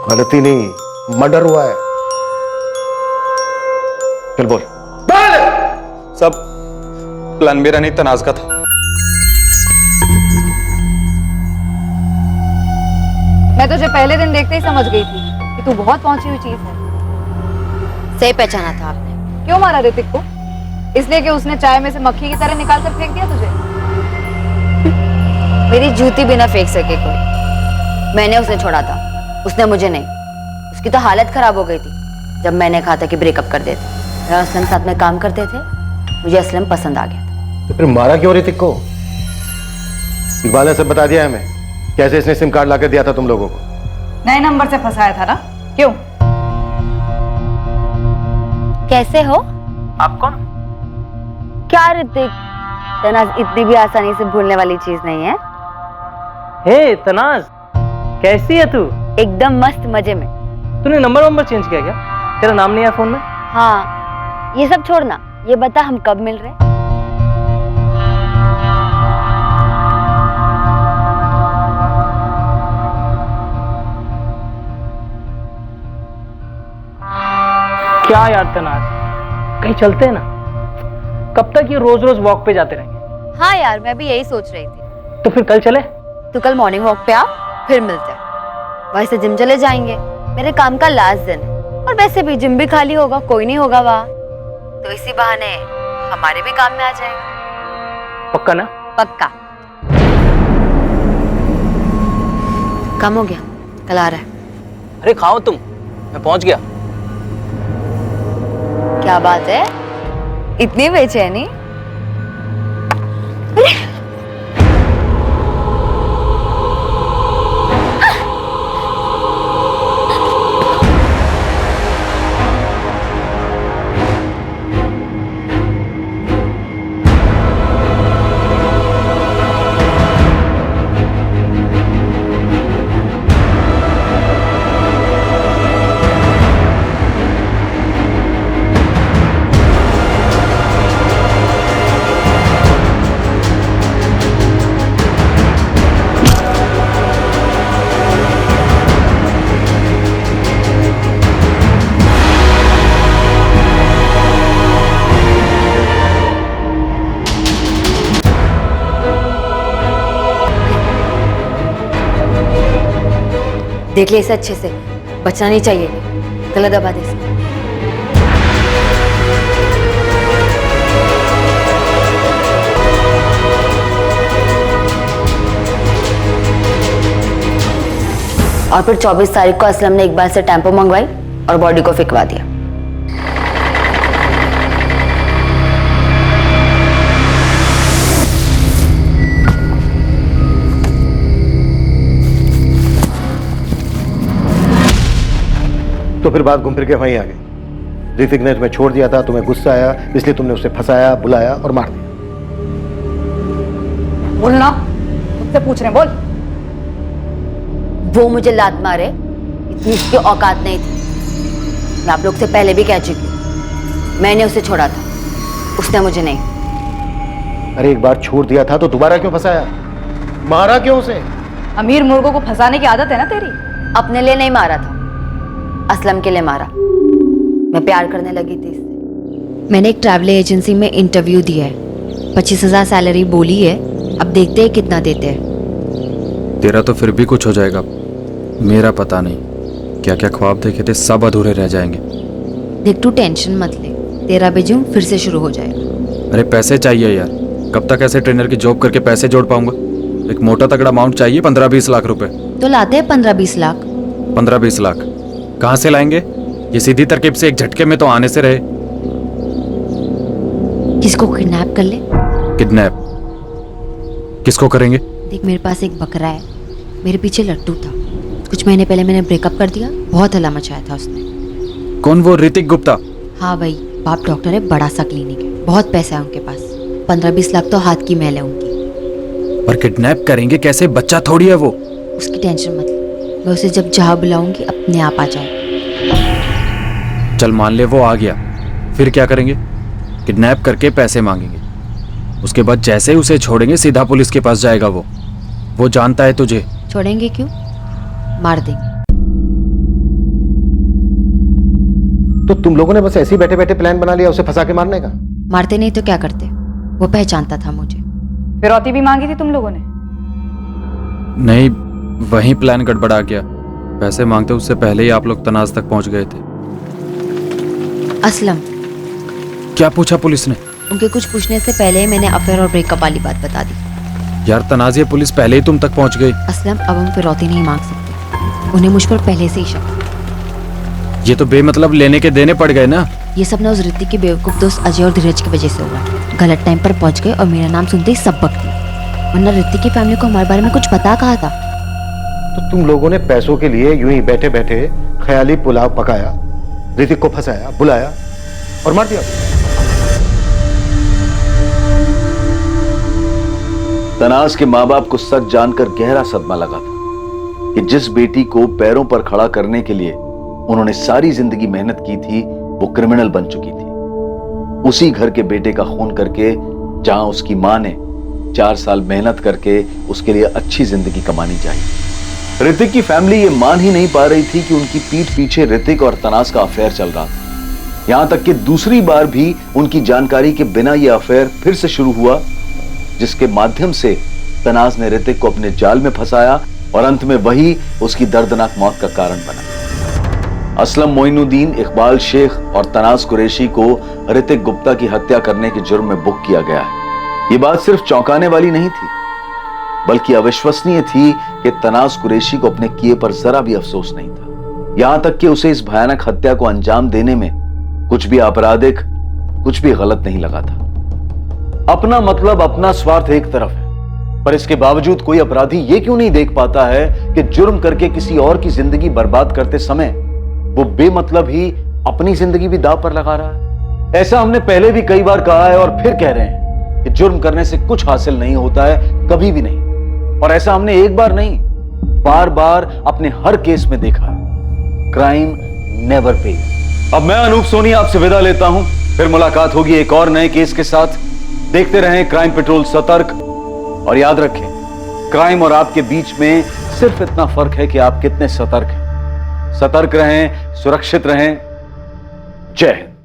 गलती नहीं, मर्डर हुआ है। चल बोल। सब प्लान मेरा नहीं, तनाज का था। मैं तुझे पहले दिन देखते ही समझ गई थी कि तू बहुत पहुंची हुई चीज है। सही पहचाना था आपने। क्यों मारा ऋतिक को? इसलिए कि उसने चाय में से मक्खी की तरह निकाल कर फेंक दिया तुझे? मेरी जूती भी ना फेंक सके कोई। मैंने उसे छोड़ा था, उसने मुझे नहीं। उसकी तो हालत खराब हो गई थी जब मैंने कहा था कि ब्रेकअप कर देते। मैं असलम साथ में काम करते थे, मुझे असलम पसंद आ गया था। तो फिर मारा क्यों ऋतिक को? इकबाल ने सब बता दिया है हमें, कैसे इसने सिम कार्ड लाकर दिया था तुम लोगों को। नए नंबर से फंसाया था ना? क्यों? कैसे हो आप? कौन? क्या ऋतिक, तनाज इतनी भी आसानी से भूलने वाली चीज नहीं है। हे तनाज, कैसी है तू? एकदम मस्त, मजे में। तूने नंबर चेंज किया क्या? तेरा नाम नहीं है फोन में? हाँ, ये सब छोड़ना, ये बता हम कब मिल रहे? क्या यार तनाज, कहीं चलते हैं ना? कब तक ये रोज रोज वॉक पे जाते रहेंगे? हाँ यार, मैं भी यही सोच रही थी। तो फिर कल चले? तू कल मॉर्निंग वॉक पे आ, फिर मिलते हैं। वैसे जिम चले जाएंगे, मेरे काम का लास्ट दिन है, और वैसे भी जिम भी खाली होगा, कोई नहीं होगा वहाँ, तो इसी बहाने हमारे भी काम में आ जाएगा। पक्का ना? पक्का। कम हो गया, कल आ रहा है। अरे खाओ तुम, मैं पहुंच गया। क्या बात है, इतनी बेचैनी? देख ले इसे अच्छे से, बचना नहीं चाहिए, गला दबा दे इसे। और फिर 24 तारीख को असलम ने इकबाल से टेम्पो मंगवाई और बॉडी को फिकवा दिया। तो फिर बात घूम फिर के वहीं आ गई। ऋतिक ने तुम्हें छोड़ दिया था, तुम्हें गुस्सा आया, इसलिए तुमने उसे फंसाया, बुलाया और मार दिया। बोलना, मुझसे पूछ रहे हैं, बोल। वो मुझे लात मारे, इतनी उसकी औकात नहीं थी। मैं आप लोग से पहले भी कह चुकी हूँ, मैंने उसे छोड़ा था, उसने मुझे नहीं। अरे एक बार छोड़ दिया था तो दोबारा क्यों फंसाया? मारा क्यों उसे? अमीर मुर्गों को फंसाने की आदत है ना तेरी। अपने लिए नहीं मारा था, असलम के लिए मारा। मैं प्यार करने लगी थी इससे। मैंने एक ट्रैवल एजेंसी में इंटरव्यू दिया है, 25,000 सैलरी बोली है, अब देखते हैं कितना देते हैं। तेरा तो फिर भी कुछ हो जाएगा, मेरा पता नहीं। क्या क्या ख्वाब देखे थे सब अधूरे रह जाएंगे। देख तू टेंशन मत ले, तेरा भी जिम फिर से शुरू हो जाएगा। अरे पैसे चाहिए यार, कब तक ऐसे ट्रेनर की जॉब करके पैसे जोड़ पाऊंगा? एक मोटा तगड़ा अमाउंट चाहिए, 15-20 लाख रुपए। तो लाते हैं 15-20 लाख। 15-20 लाख कहाँ से लाएंगे? ये सीधी तरकीब से एक झटके में तो आने से रहे। किसको किडनैप कर ले? किडनैप किसको करेंगे? देख मेरे पास एक बकरा है, मेरे पीछे लट्टू था, कुछ महीने पहले मैंने ब्रेकअप कर दिया, बहुत हल्ला मचाया था उसने। कौन वो ऋतिक गुप्ता? हाँ भाई, बाप डॉक्टर है, बड़ा सा क्लिनिक है, बहुत पैसा है उनके पास, 15-20 लाख तो हाथ की मैल है उनकी। पर किडनैप करेंगे कैसे? बच्चा थोड़ी है वो। उसकी टेंशन मत ले, मैं उसे जब जहाँ बुलाऊंगी अपने आप आ जाए। चल मान ले वो आ गया, फिर क्या करेंगे? किडनैप करके पैसे मांगेंगे, उसके बाद जैसे ही उसे छोड़ेंगे सीधा पुलिस के पास जाएगा वो जानता है तुझे। छोड़ेंगे क्यों, मार देंगे। तो तुम लोगों ने बस ऐसे ही बैठे बैठे प्लान बना लिया उसे फंसा के मारने का? मारते नहीं तो क्या करते, वो पहचानता था मुझे। फिरौती भी मांगी थी तुम लोगों ने? नहीं, वहीं प्लान गड़बड़ा गया। पैसे मांगते उससे पहले ही आप लोग तनाज तक पहुंच गए थे। असलम, क्या पूछा पुलिस ने? उनके कुछ पूछने से पहले ही मैंने अफेयर और ब्रेकअप वाली बात बता दी। यार तनाज, ये पुलिस पहले ही तुम तक पहुंच गई। असलम, अब हम फिरौती नहीं मांग सकते, उन्हें मुझ पर पहले से ही शक था। ये तो बेमतलब लेने के देने पड़ गए ना। ये सब ना उस ऋतिक के बेवकूफ दोस्त अजय और धीरज की वजह से हुआ। गलत टाइम पर पहुंच गए और मेरा नाम सुनते ही सब बक दिए, वरना ऋतिक की फैमिली को हमारे बारे में कुछ पता कहा था। तो तुम लोगों ने पैसों के लिए यूं ही बैठे बैठे ख्याली पुलाव पकाया, ऋतिक को फंसाया, बुलाया और मार दिया। तनाज के माँ बाप को सच जानकर गहरा सदमा लगा था कि जिस बेटी को पैरों पर खड़ा करने के लिए उन्होंने सारी जिंदगी मेहनत की थी वो क्रिमिनल बन चुकी थी। उसी घर के बेटे का खून करके जहां उसकी मां ने 4 साल मेहनत करके उसके लिए अच्छी जिंदगी कमानी चाहिए। ऋतिक की फैमिली ये मान ही नहीं पा रही थी कि उनकी पीठ पीछे ऋतिक और तनाज का अफेयर चल रहा था। यहां तक कि दूसरी बार भी उनकी जानकारी के बिना यह अफेयर फिर से शुरू हुआ, जिसके माध्यम से तनाज ने ऋतिक को अपने जाल में फंसाया और अंत में वही उसकी दर्दनाक मौत का कारण बना। असलम मोइनुद्दीन, इकबाल शेख और तनाज कुरैशी को ऋतिक गुप्ता की हत्या करने के जुर्म में बुक किया गया है। ये बात सिर्फ चौंकाने वाली नहीं थी, बल्कि अविश्वसनीय थी कि तनाज कुरैशी को अपने किए पर जरा भी अफसोस नहीं था। यहां तक कि उसे इस भयानक हत्या को अंजाम देने में कुछ भी आपराधिक, कुछ भी गलत नहीं लगा था। अपना मतलब, अपना स्वार्थ एक तरफ है, पर इसके बावजूद कोई अपराधी ये क्यों नहीं देख पाता है कि जुर्म करके किसी और की जिंदगी बर्बाद करते समय वो बेमतलब ही अपनी जिंदगी भी दांव पर लगा रहा है। ऐसा हमने पहले भी कई बार कहा है और फिर कह रहे हैं कि जुर्म करने से कुछ हासिल नहीं होता है, कभी भी नहीं। और ऐसा हमने एक बार नहीं, बार बार अपने हर केस में देखा है। Crime never page. अब मैं अनूप सोनी आपसे विदा लेता हूं, फिर मुलाकात होगी एक और नए केस के साथ। देखते रहें क्राइम पेट्रोल सतर्क, और याद रखें, क्राइम और आपके बीच में सिर्फ इतना फर्क है कि आप कितने सतर्क हैं। सतर्क रहें, सुरक्षित रहें। जय हिंद।